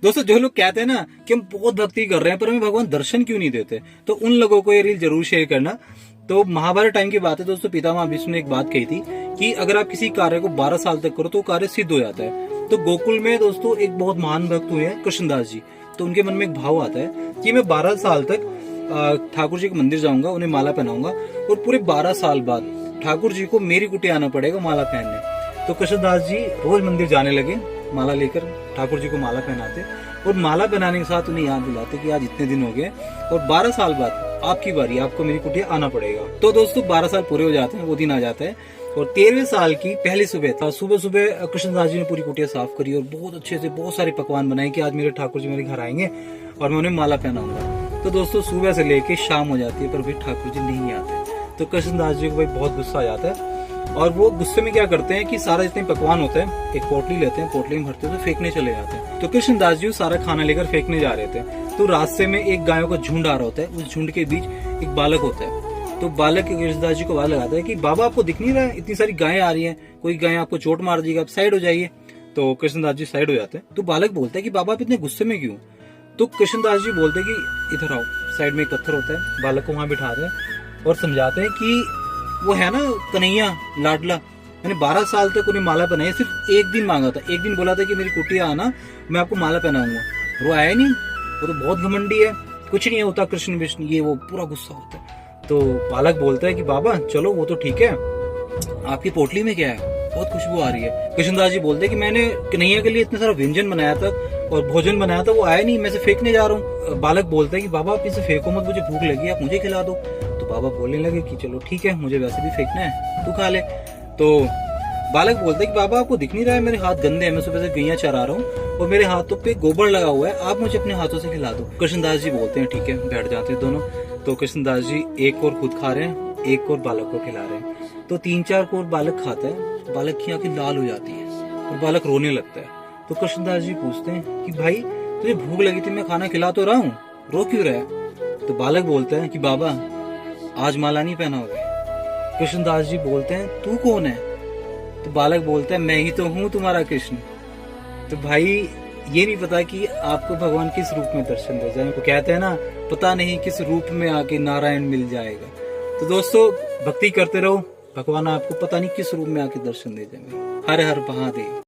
दोस्तों जो लोग कहते हैं ना कि हम बहुत भक्ति कर रहे हैं पर हमें भगवान दर्शन क्यों नहीं देते, तो उन लोगों को ये रील जरूर शेयर करना। तो महाभारत टाइम की बात है दोस्तों, पितामह भीष्म ने एक बात कही थी कि अगर आप किसी कार्य को 12 साल तक करो तो कार्य सिद्ध हो जाता है। तो गोकुल में दोस्तों एक बहुत महान भक्त हुए हैं कृष्णदास जी। तो उनके मन में एक भाव आता है कि मैं 12 साल तक ठाकुर जी के मंदिर जाऊंगा, उन्हें माला पहनाऊंगा और पूरे 12 साल बाद ठाकुर जी को मेरी कुटी आना पड़ेगा माला पहनने। तो कृष्णदास जी रोज मंदिर जाने लगे, माला लेकर ठाकुर जी को माला पहनाते और माला पहनाने के साथ उन्हें याद दिलाते कि आज इतने दिन हो गए और 12 साल बाद आपकी बारी, आपको मेरी कुटिया आना पड़ेगा। तो दोस्तों 12 साल पूरे हो जाते हैं, वो दिन आ जाता है और 13वें साल की पहली सुबह था। सुबह सुबह कृष्णदास जी ने पूरी कुटिया साफ करी और बहुत अच्छे से बहुत सारे पकवान बनाए कि आज मेरे ठाकुर जी मेरे घर आएंगे और मैं उन्हें माला पहनाऊंगा। तो दोस्तों सुबह से लेके शाम हो जाती है पर फिर ठाकुर जी नहीं आते। तो कृष्णदास जी को भाई बहुत गुस्सा आ जाता है और वो गुस्से में क्या करते हैं कि सारा जितने पकवान होता है एक पोटली लेते हैं, पोटली में भरते हैं तो फेंकने चले जाते हैं। तो कृष्णदास जी सारा खाना लेकर फेंकने जा रहे थे। तो रास्ते में एक गायों का झुंड आ रहा होता है, उस झुंड के बीच एक बालक होता है। तो बालक कृष्णदास जी को आवाज लगाता है कि बाबा आपको दिख नहीं रहा है, इतनी सारी गायें आ रही हैं, कोई गाय आपको चोट मार देगी, आप साइड हो जाइए। तो कृष्णदास जी साइड हो जाते हैं। तो बालक बोलता है कि बाबा आप इतने गुस्से में क्यों? तो कृष्णदास जी बोलते हैं कि इधर आओ। साइड में एक पत्थर होता है, बालक को वहां बिठाते हैं और समझाते हैं कि वो है ना कन्हैया लाडला, मैंने 12 साल तक उन्हें माला पहनाई, सिर्फ एक दिन मांगा था, एक दिन बोला था कि मेरी कुटिया आना, मैं आपको माला पहनाऊंगा। वो आया नहीं, वो तो बहुत घमंडी है, कुछ नहीं होता कृष्ण विष्णु ये वो, पूरा गुस्सा होता है। तो बालक बोलता है कि बाबा चलो वो तो ठीक है, आपकी पोटली में क्या है, बहुत खुशबू आ रही है। कृष्णदास जी बोलते हैं कि मैंने कन्हैया के लिए इतना सारा व्यंजन बनाया था और भोजन बनाया था, वो आया नहीं, मैं इसे फेंकने जा रहा हूँ। बालक बोलता है कि बाबा आप इसे फेंको मत, मुझे भूख लगी, आप मुझे खिला दो। तो बाबा बोलने लगे कि चलो ठीक है, मुझे वैसे भी फेंकना है, तू खा ले। तो बालक बोलते हैं कि बाबा आपको दिख नहीं रहा है, मेरे हाथ गंदे हैं, मैं सुबह से गैया चरा रहा हूँ और मेरे हाथों पे गोबर लगा हुआ है, आप मुझे अपने हाथों से खिला दो। कृष्णदास जी बोलते हैं ठीक है, बैठ जाते हैं दोनों। तो कृष्णदास जी एक और खुद खा रहे हैं, एक और बालक को खिला रहे हैं। तो 3-4 कोर बालक खाता है, बालक की आंखें लाल हो जाती है और बालक रोने लगता है। तो कृष्णदास जी पूछते हैं कि भाई तुझे भूख लगी थी, मैं खाना खिला तो रहा हूँ, रो क्यों रहा है? तो बालक बोलता है कि बाबा आज माला नहीं पहनाओगे। कृष्णदास जी बोलते हैं तू कौन है? तो बालक बोलता है मैं ही तो हूँ तुम्हारा कृष्ण। तो भाई ये नहीं पता कि आपको भगवान किस रूप में दर्शन दे जाए। वो कहते हैं ना, पता नहीं किस रूप में आके नारायण मिल जाएगा। तो दोस्तों भक्ति करते रहो, भगवान आपको पता नहीं किस रूप में आके दर्शन दे जाएंगे। हर हर महादेव।